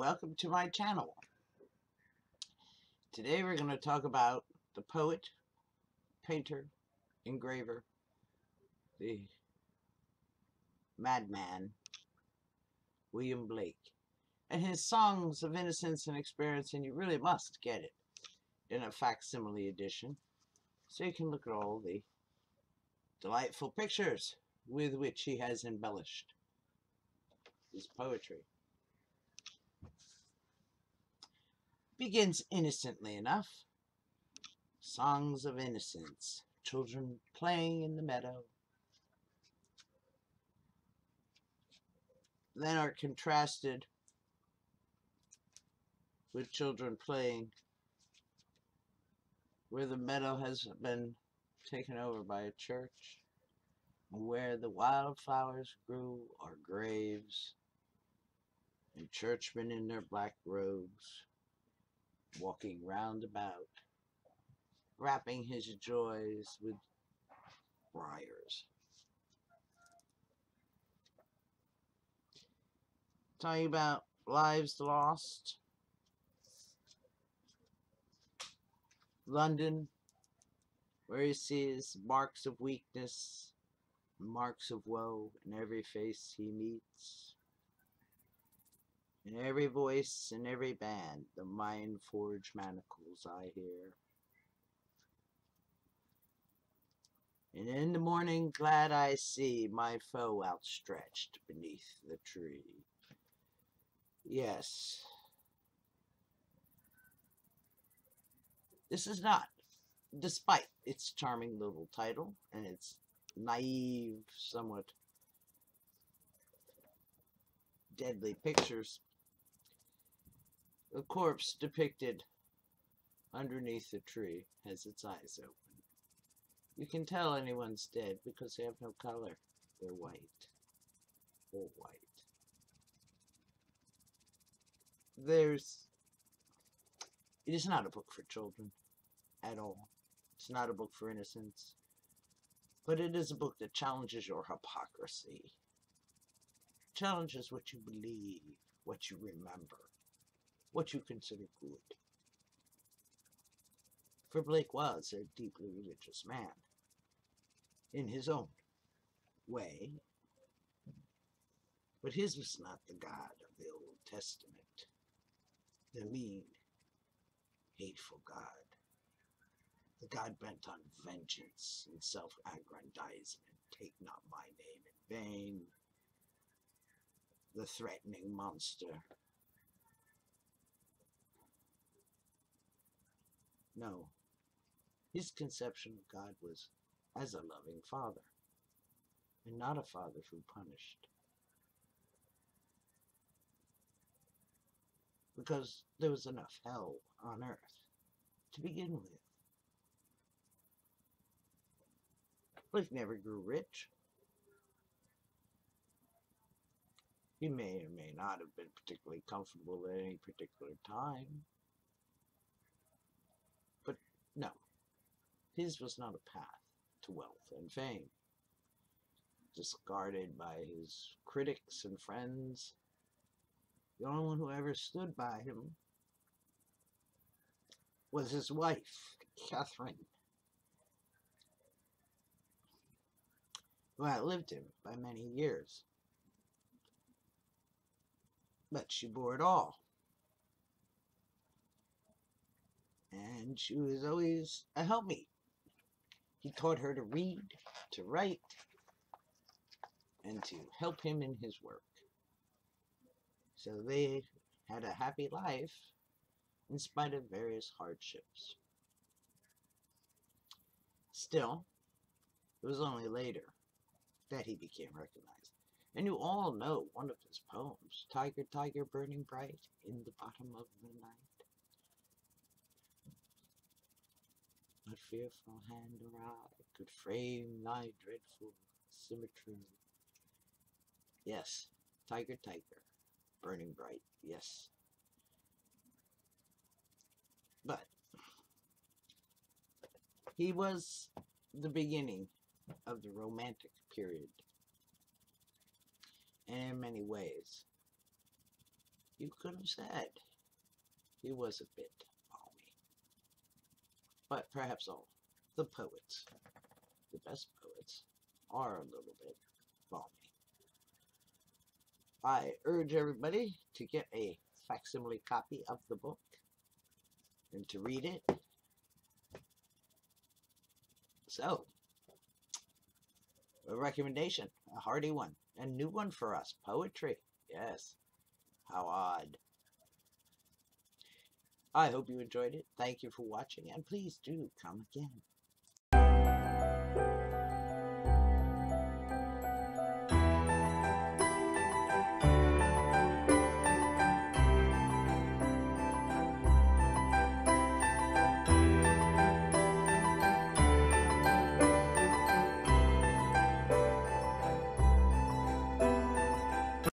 welcome to my channel. Today we're going to talk about the poet, painter, engraver, the Madman, William Blake, and his songs of innocence and experience, and you really must get it in a facsimile edition so you can look at all the delightful pictures with which he has embellished his poetry. Begins innocently enough. Songs of innocence, children playing in the meadow. Then are contrasted with children playing where the meadow has been taken over by a church, where the wildflowers grew are graves, and churchmen in their black robes walking round about, wrapping his joys with briars. Talking about lives lost, London, where he sees marks of weakness, marks of woe in every face he meets. In every voice, in every band, the mind-forged manacles I hear. And in the morning glad I see my foe outstretched beneath the tree. Yes. This is not, despite its charming little title and its naive, somewhat deadly pictures, a corpse depicted underneath the tree has its eyes open. You can tell anyone's dead because they have no color. They're white. All white. It is not a book for children at all. It's not a book for innocence. But it is a book that challenges your hypocrisy. Challenges what you believe, what you remember, what you consider good. For Blake was a deeply religious man, in his own way, but his was not the God of the Old Testament, the mean, hateful God, the God bent on vengeance and self-aggrandizement. Take not my name in vain, the threatening monster. No, his conception of God was as a loving father, and not a father who punished. Because there was enough hell on earth to begin with. Blake never grew rich. He may or may not have been particularly comfortable at any particular time. But no, his was not a path to wealth and fame. Discarded by his critics and friends, the only one who ever stood by him was his wife, Catherine, who outlived him by many years. But she bore it all. And she was always a helpmeet. He taught her to read, to write, and to help him in his work. So they had a happy life in spite of various hardships. Still, it was only later that he became recognized. And you all know one of his poems, Tiger, Tiger, burning bright in the bottom of the night. What fearful hand or eye could frame thy dreadful symmetry? Yes, Tiger, Tiger, burning bright, yes. But he was the beginning of the Romantic period. And in many ways, you could have said he was a bit balmy. But perhaps all the poets, the best poets, are a little bit balmy. I urge everybody to get a facsimile copy of the book and to read it. So, a recommendation, a hearty one, a new one for us, poetry. Yes, how odd. I hope you enjoyed it. Thank you for watching, and please do come again.